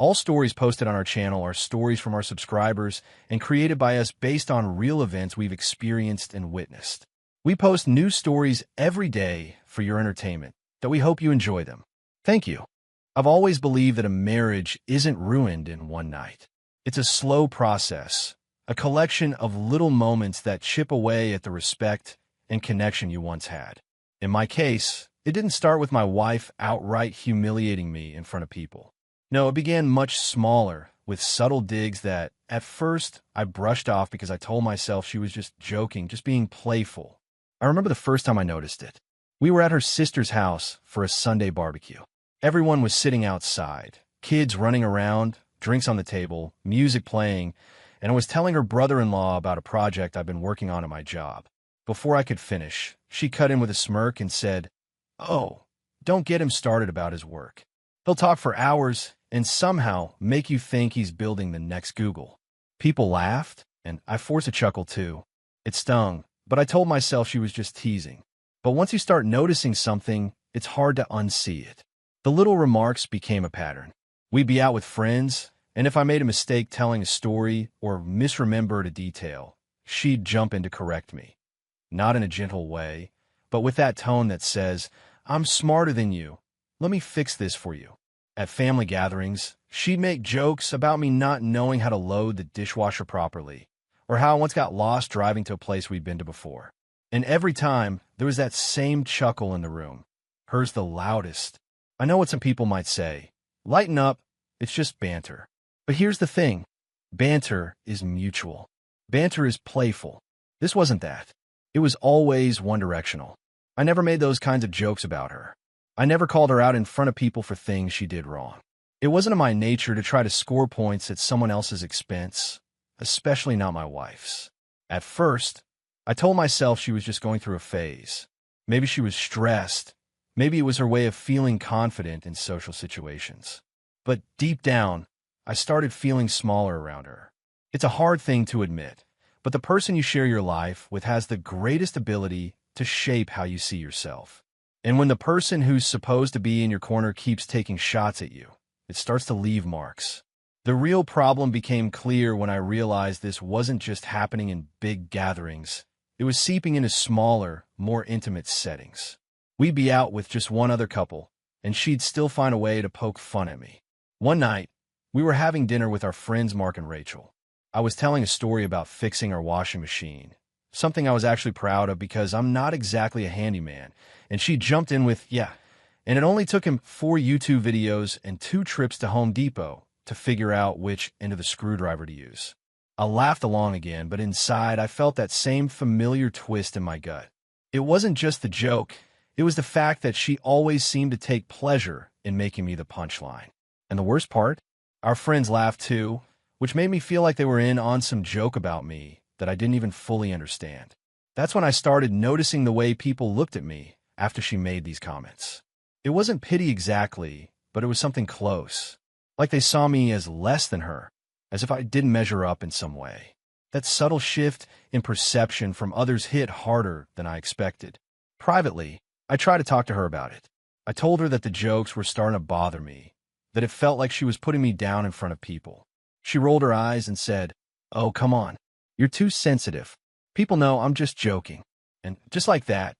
All stories posted on our channel are stories from our subscribers and created by us based on real events we've experienced and witnessed. We post new stories every day for your entertainment, that we hope you enjoy them. Thank you. I've always believed that a marriage isn't ruined in one night. It's a slow process, a collection of little moments that chip away at the respect and connection you once had. In my case, it didn't start with my wife outright humiliating me in front of people. No, it began much smaller, with subtle digs that, at first, I brushed off because I told myself she was just joking, just being playful. I remember the first time I noticed it. We were at her sister's house for a Sunday barbecue. Everyone was sitting outside, kids running around, drinks on the table, music playing, and I was telling her brother-in-law about a project I've been working on at my job. Before I could finish, she cut in with a smirk and said, "Oh, don't get him started about his work. He'll talk for hours and somehow make you think he's building the next Google." People laughed, and I forced a chuckle too. It stung, but I told myself she was just teasing. But once you start noticing something, it's hard to unsee it. The little remarks became a pattern. We'd be out with friends, and if I made a mistake telling a story or misremembered a detail, she'd jump in to correct me. Not in a gentle way, but with that tone that says, "I'm smarter than you. Let me fix this for you." At family gatherings, she'd make jokes about me not knowing how to load the dishwasher properly, or how I once got lost driving to a place we'd been to before. And every time, there was that same chuckle in the room, hers the loudest. I know what some people might say. Lighten up, it's just banter. But here's the thing. Banter is mutual. Banter is playful. This wasn't that. It was always one-directional. I never made those kinds of jokes about her. I never called her out in front of people for things she did wrong. It wasn't in my nature to try to score points at someone else's expense, especially not my wife's. At first, I told myself she was just going through a phase. Maybe she was stressed. Maybe it was her way of feeling confident in social situations. But deep down, I started feeling smaller around her. It's a hard thing to admit, but the person you share your life with has the greatest ability to shape how you see yourself. And when the person who's supposed to be in your corner keeps taking shots at you, it starts to leave marks. The real problem became clear when I realized this wasn't just happening in big gatherings. It was seeping into smaller, more intimate settings. We'd be out with just one other couple, and she'd still find a way to poke fun at me. One night, we were having dinner with our friends Mark and Rachel. I was telling a story about fixing our washing machine, something I was actually proud of because I'm not exactly a handyman, and she jumped in with, "Yeah," and it only took him 4 YouTube videos and 2 trips to Home Depot to figure out which end of the screwdriver to use. I laughed along again, but inside I felt that same familiar twist in my gut. It wasn't just the joke. It was the fact that she always seemed to take pleasure in making me the punchline. And the worst part? Our friends laughed too, which made me feel like they were in on some joke about me that I didn't even fully understand. That's when I started noticing the way people looked at me after she made these comments. It wasn't pity exactly, but it was something close. Like they saw me as less than her, as if I didn't measure up in some way. That subtle shift in perception from others hit harder than I expected. Privately, I tried to talk to her about it. I told her that the jokes were starting to bother me, that it felt like she was putting me down in front of people. She rolled her eyes and said, "Oh, come on. You're too sensitive. People know I'm just joking." And just like that,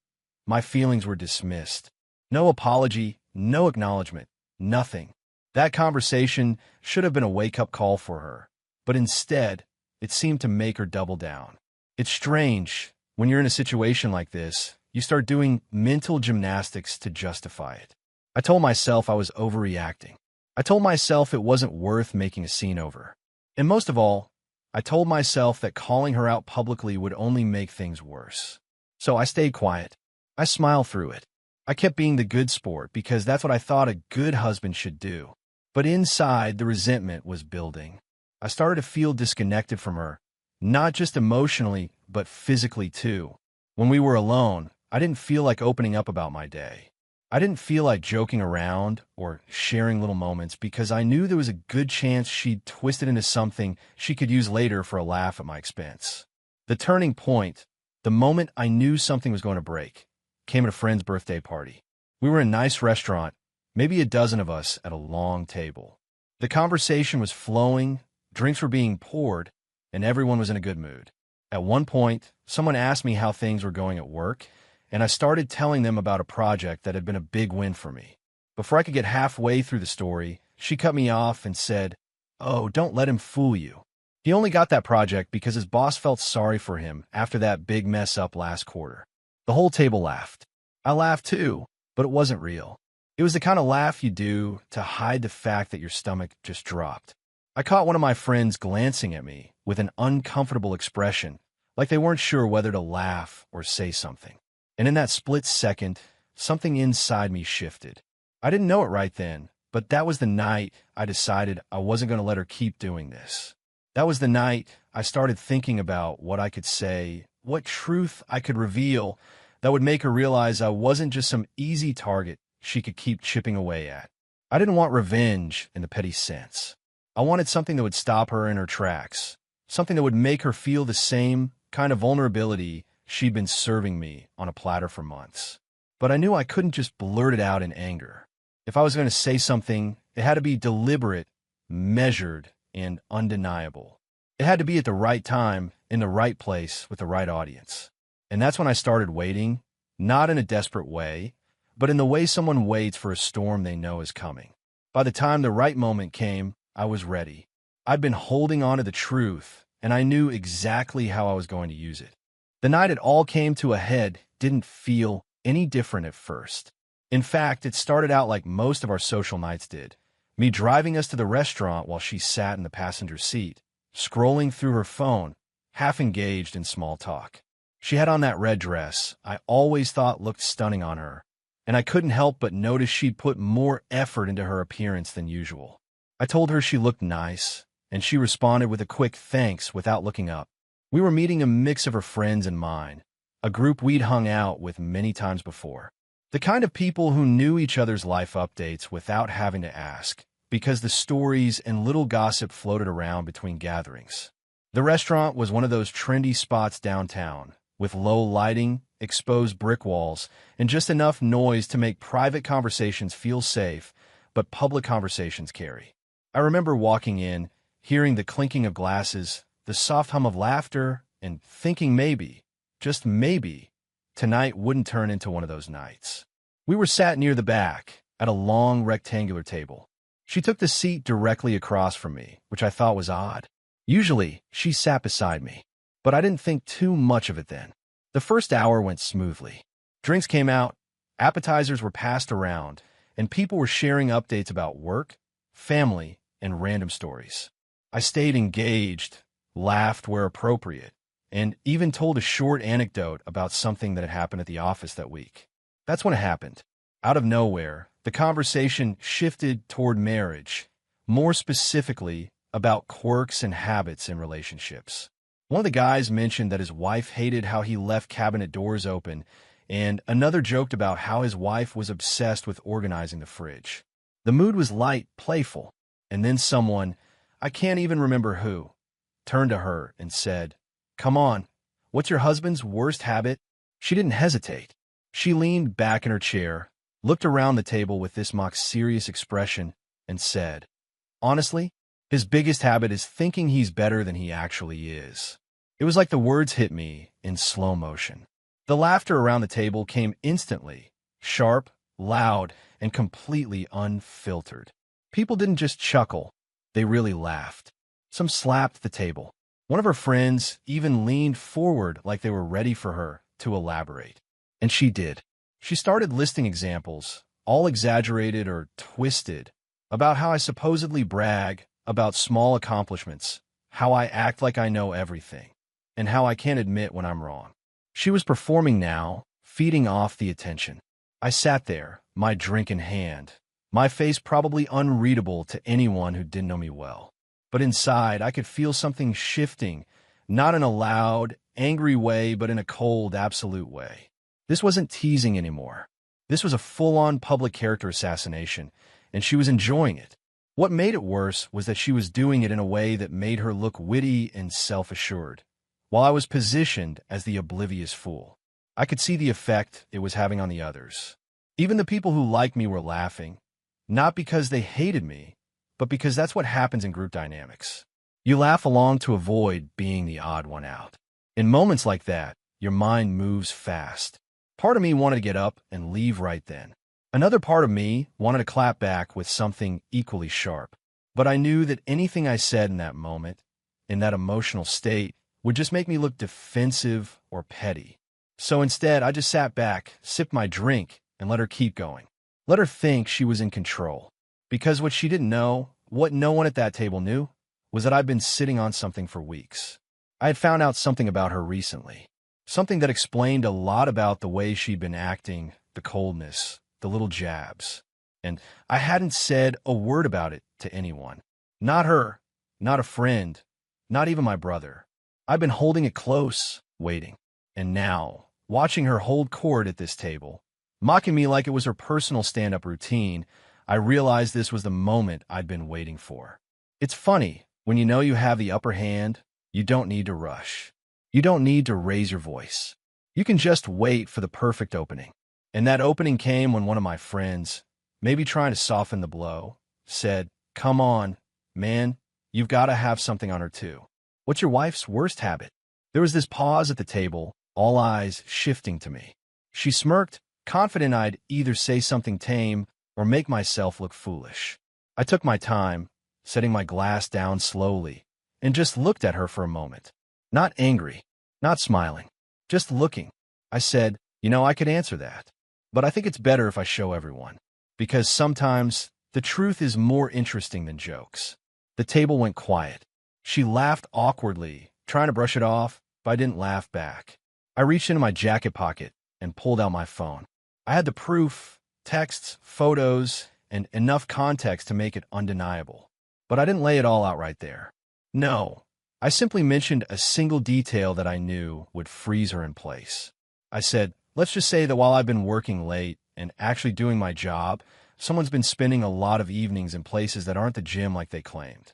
my feelings were dismissed. No apology, no acknowledgement, nothing. That conversation should have been a wake-up call for her, but instead, it seemed to make her double down. It's strange. When you're in a situation like this, you start doing mental gymnastics to justify it. I told myself I was overreacting. I told myself it wasn't worth making a scene over. And most of all, I told myself that calling her out publicly would only make things worse. So I stayed quiet. I smiled through it. I kept being the good sport because that's what I thought a good husband should do. But inside, the resentment was building. I started to feel disconnected from her, not just emotionally, but physically too. When we were alone, I didn't feel like opening up about my day. I didn't feel like joking around or sharing little moments because I knew there was a good chance she'd twist it into something she could use later for a laugh at my expense. The turning point, the moment I knew something was going to break, came at a friend's birthday party. We were in a nice restaurant, maybe a dozen of us at a long table. The conversation was flowing, drinks were being poured, and everyone was in a good mood. At one point, someone asked me how things were going at work, and I started telling them about a project that had been a big win for me. Before I could get halfway through the story, she cut me off and said, "Oh, don't let him fool you. He only got that project because his boss felt sorry for him after that big mess up last quarter." The whole table laughed. I laughed too, but it wasn't real. It was the kind of laugh you do to hide the fact that your stomach just dropped. I caught one of my friends glancing at me with an uncomfortable expression, like they weren't sure whether to laugh or say something. And in that split second, something inside me shifted. I didn't know it right then, but that was the night I decided I wasn't going to let her keep doing this. That was the night I started thinking about what I could say, what truth I could reveal that would make her realize I wasn't just some easy target she could keep chipping away at. I didn't want revenge in the petty sense. I wanted something that would stop her in her tracks, something that would make her feel the same kind of vulnerability she'd been serving me on a platter for months. But I knew I couldn't just blurt it out in anger. If I was going to say something, it had to be deliberate, measured, and undeniable. It had to be at the right time, in the right place, with the right audience. And that's when I started waiting, not in a desperate way, but in the way someone waits for a storm they know is coming. By the time the right moment came, I was ready. I'd been holding on to the truth, and I knew exactly how I was going to use it. The night it all came to a head didn't feel any different at first. In fact, it started out like most of our social nights did. Me driving us to the restaurant while she sat in the passenger seat, scrolling through her phone, half engaged in small talk. She had on that red dress I always thought looked stunning on her, and I couldn't help but notice she'd put more effort into her appearance than usual. I told her she looked nice, and she responded with a quick thanks without looking up. We were meeting a mix of her friends and mine, a group we'd hung out with many times before. The kind of people who knew each other's life updates without having to ask, because the stories and little gossip floated around between gatherings. The restaurant was one of those trendy spots downtown, with low lighting, exposed brick walls, and just enough noise to make private conversations feel safe, but public conversations carry. I remember walking in, hearing the clinking of glasses, the soft hum of laughter, and thinking maybe, just maybe, tonight wouldn't turn into one of those nights. We were sat near the back, at a long rectangular table. She took the seat directly across from me, which I thought was odd. Usually, she sat beside me, but I didn't think too much of it then. The first hour went smoothly. Drinks came out, appetizers were passed around, and people were sharing updates about work, family, and random stories. I stayed engaged, laughed where appropriate, and even told a short anecdote about something that had happened at the office that week. That's when it happened. Out of nowhere, the conversation shifted toward marriage, more specifically about quirks and habits in relationships. One of the guys mentioned that his wife hated how he left cabinet doors open, and another joked about how his wife was obsessed with organizing the fridge. The mood was light, playful, and then someone, I can't even remember who, turned to her and said, "Come on, what's your husband's worst habit?" She didn't hesitate. She leaned back in her chair, looked around the table with this mock serious expression, and said, "Honestly, his biggest habit is thinking he's better than he actually is." It was like the words hit me in slow motion. The laughter around the table came instantly, sharp, loud, and completely unfiltered. People didn't just chuckle, they really laughed. Some slapped the table. One of her friends even leaned forward like they were ready for her to elaborate. And she did. She started listing examples, all exaggerated or twisted, about how I supposedly brag about small accomplishments, how I act like I know everything, and how I can't admit when I'm wrong. She was performing now, feeding off the attention. I sat there, my drink in hand, my face probably unreadable to anyone who didn't know me well. But inside, I could feel something shifting, not in a loud, angry way, but in a cold, absolute way. This wasn't teasing anymore. This was a full-on public character assassination, and she was enjoying it. What made it worse was that she was doing it in a way that made her look witty and self-assured, while I was positioned as the oblivious fool. I could see the effect it was having on the others. Even the people who liked me were laughing, not because they hated me, but because that's what happens in group dynamics. You laugh along to avoid being the odd one out. In moments like that, your mind moves fast. Part of me wanted to get up and leave right then. Another part of me wanted to clap back with something equally sharp. But I knew that anything I said in that moment, in that emotional state, would just make me look defensive or petty. So instead, I just sat back, sipped my drink, and let her keep going. Let her think she was in control. Because what she didn't know, what no one at that table knew, was that I'd been sitting on something for weeks. I had found out something about her recently. Something that explained a lot about the way she'd been acting, the coldness, the little jabs. And I hadn't said a word about it to anyone. Not her, not a friend, not even my brother. I'd been holding it close, waiting. And now, watching her hold court at this table, mocking me like it was her personal stand-up routine, I realized this was the moment I'd been waiting for. It's funny, when you know you have the upper hand, you don't need to rush. You don't need to raise your voice. You can just wait for the perfect opening. And that opening came when one of my friends, maybe trying to soften the blow, said, "Come on, man, you've got to have something on her too. What's your wife's worst habit?" There was this pause at the table, all eyes shifting to me. She smirked, confident I'd either say something tame or make myself look foolish. I took my time, setting my glass down slowly, and just looked at her for a moment. Not angry, not smiling, just looking. I said, I could answer that, but I think it's better if I show everyone, because sometimes the truth is more interesting than jokes." The table went quiet. She laughed awkwardly, trying to brush it off, but I didn't laugh back. I reached into my jacket pocket and pulled out my phone. I had the proof, texts, photos, and enough context to make it undeniable. But I didn't lay it all out right there. No, I simply mentioned a single detail that I knew would freeze her in place. I said, "Let's just say that while I've been working late and actually doing my job, someone's been spending a lot of evenings in places that aren't the gym like they claimed."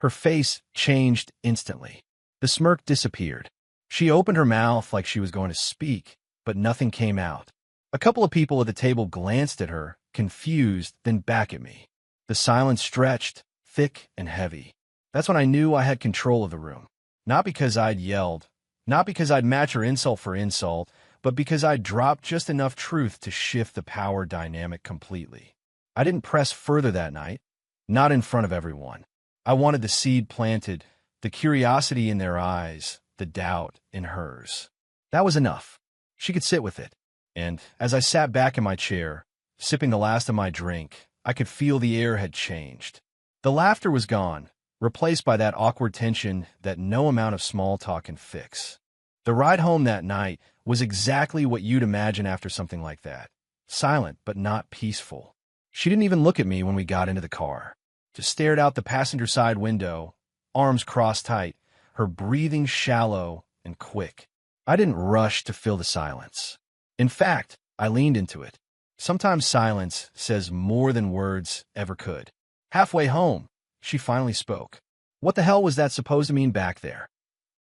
Her face changed instantly. The smirk disappeared. She opened her mouth like she was going to speak, but nothing came out. A couple of people at the table glanced at her, confused, then back at me. The silence stretched, thick and heavy. That's when I knew I had control of the room. Not because I'd yelled, not because I'd match her insult for insult, but because I'd dropped just enough truth to shift the power dynamic completely. I didn't press further that night, not in front of everyone. I wanted the seed planted, the curiosity in their eyes, the doubt in hers. That was enough. She could sit with it. And as I sat back in my chair, sipping the last of my drink, I could feel the air had changed. The laughter was gone, replaced by that awkward tension that no amount of small talk can fix. The ride home that night was exactly what you'd imagine after something like that. Silent, but not peaceful. She didn't even look at me when we got into the car. Just stared out the passenger side window, arms crossed tight, her breathing shallow and quick. I didn't rush to fill the silence. In fact, I leaned into it. Sometimes silence says more than words ever could. Halfway home, she finally spoke. What the hell was that supposed to mean back there?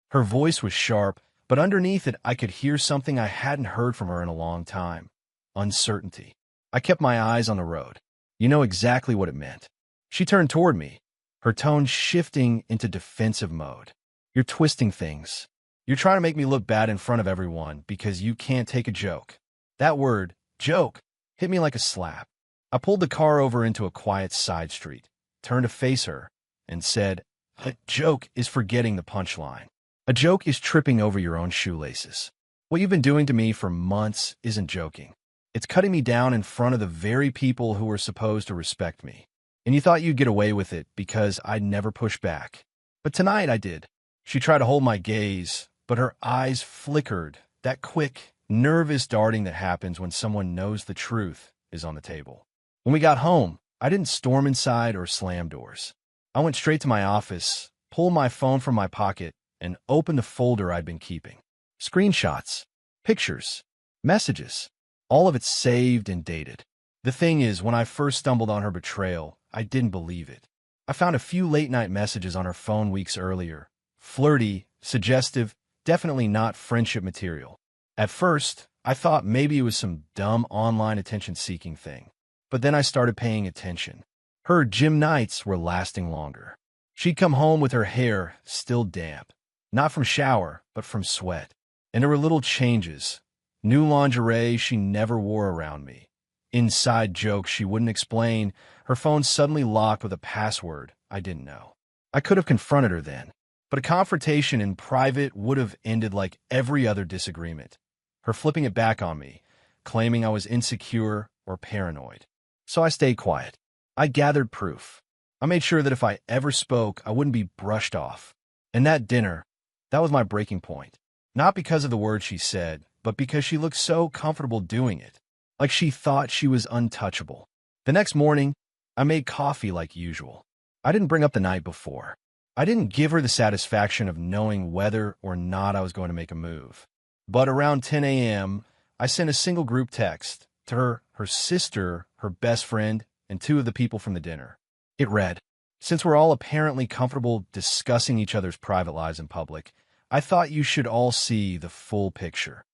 Her voice was sharp, but underneath it I could hear something I hadn't heard from her in a long time. Uncertainty. I kept my eyes on the road. You know exactly what it meant. She turned toward me, her tone shifting into defensive mode. "You're twisting things. You're trying to make me look bad in front of everyone because you can't take a joke." That word, joke, hit me like a slap. I pulled the car over into a quiet side street, turned to face her, and said, "A joke is forgetting the punchline. A joke is tripping over your own shoelaces. What you've been doing to me for months isn't joking. It's cutting me down in front of the very people who are supposed to respect me. And you thought you'd get away with it because I'd never push back. But tonight I did." She tried to hold my gaze, but her eyes flickered, that quick, nervous darting that happens when someone knows the truth is on the table. When we got home, I didn't storm inside or slam doors. I went straight to my office, pulled my phone from my pocket, and opened the folder I'd been keeping. Screenshots, pictures, messages, all of it saved and dated. The thing is, when I first stumbled on her betrayal, I didn't believe it. I found a few late-night messages on her phone weeks earlier. Flirty, suggestive, definitely not friendship material. At first, I thought maybe it was some dumb online attention-seeking thing. But then I started paying attention. Her gym nights were lasting longer. She'd come home with her hair still damp, not from shower, but from sweat. And there were little changes. New lingerie she never wore around me. Inside jokes she wouldn't explain. Her phone suddenly locked with a password I didn't know. I could have confronted her then, but a confrontation in private would have ended like every other disagreement. Her flipping it back on me, claiming I was insecure or paranoid. So I stayed quiet. I gathered proof. I made sure that if I ever spoke, I wouldn't be brushed off. And that dinner, that was my breaking point. Not because of the words she said, but because she looked so comfortable doing it. Like she thought she was untouchable. The next morning, I made coffee like usual. I didn't bring up the night before. I didn't give her the satisfaction of knowing whether or not I was going to make a move. But around 10 a.m., I sent a single group text to her sister, her best friend, and two of the people from the dinner. It read, "Since we're all apparently comfortable discussing each other's private lives in public, I thought you should all see the full picture."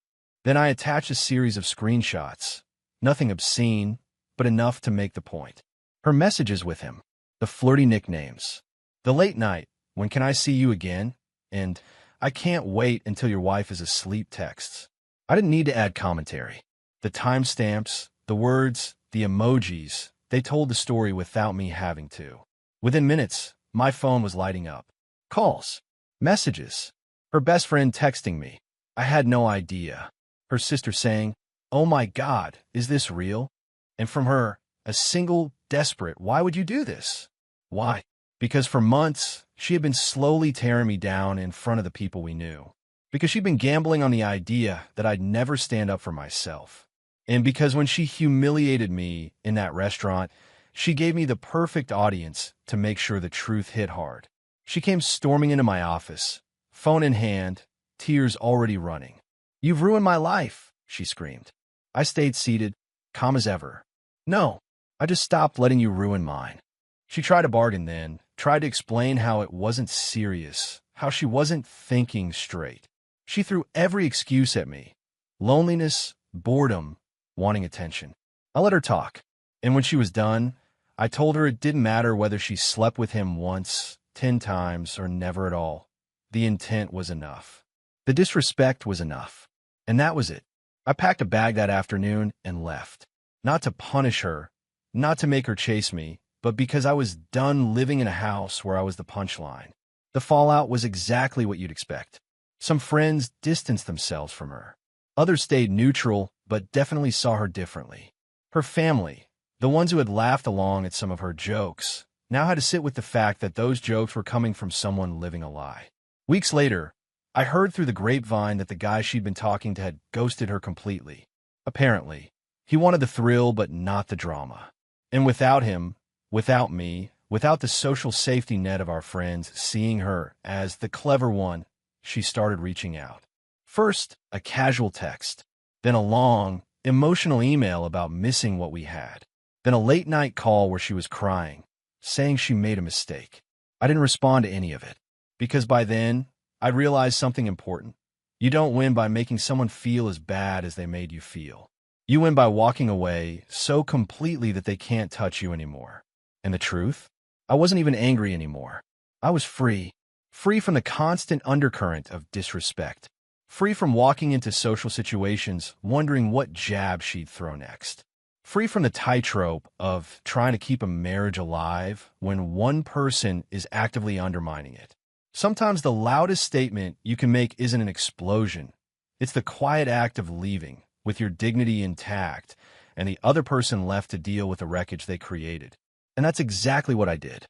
Then I attached a series of screenshots. Nothing obscene, but enough to make the point. Her messages with him, the flirty nicknames, the late night, "When can I see you again?" and "I can't wait until your wife is asleep" texts. I didn't need to add commentary. The timestamps, the words, the emojis, they told the story without me having to. Within minutes, my phone was lighting up. Calls, messages, her best friend texting me. I had no idea. Her sister saying, "Oh my God, is this real?" And from her, a single, desperate, "Why would you do this?" Why? Because for months, she had been slowly tearing me down in front of the people we knew. Because she'd been gambling on the idea that I'd never stand up for myself. And because when she humiliated me in that restaurant, she gave me the perfect audience to make sure the truth hit hard. She came storming into my office, phone in hand, tears already running. "You've ruined my life," she screamed. I stayed seated, calm as ever. "No, I just stopped letting you ruin mine." She tried to bargain then, tried to explain how it wasn't serious, how she wasn't thinking straight. She threw every excuse at me. Loneliness, boredom, wanting attention. I let her talk, and when she was done, I told her it didn't matter whether she slept with him once, 10 times, or never at all. The intent was enough. The disrespect was enough. And that was it. I packed a bag that afternoon and left. Not to punish her, not to make her chase me, but because I was done living in a house where I was the punchline. The fallout was exactly what you'd expect. Some friends distanced themselves from her. Others stayed neutral, but definitely saw her differently. Her family, the ones who had laughed along at some of her jokes, now had to sit with the fact that those jokes were coming from someone living a lie. Weeks later, I heard through the grapevine that the guy she'd been talking to had ghosted her completely. Apparently, he wanted the thrill but not the drama. And without him, without me, without the social safety net of our friends seeing her as the clever one, she started reaching out. First, a casual text, then a long, emotional email about missing what we had, then a late-night call where she was crying, saying she made a mistake. I didn't respond to any of it, because by then, I'd realized something important. You don't win by making someone feel as bad as they made you feel. You win by walking away so completely that they can't touch you anymore. And the truth? I wasn't even angry anymore. I was free. Free from the constant undercurrent of disrespect. Free from walking into social situations wondering what jab she'd throw next. Free from the tightrope of trying to keep a marriage alive when one person is actively undermining it. Sometimes the loudest statement you can make isn't an explosion. It's the quiet act of leaving, with your dignity intact, and the other person left to deal with the wreckage they created. And that's exactly what I did.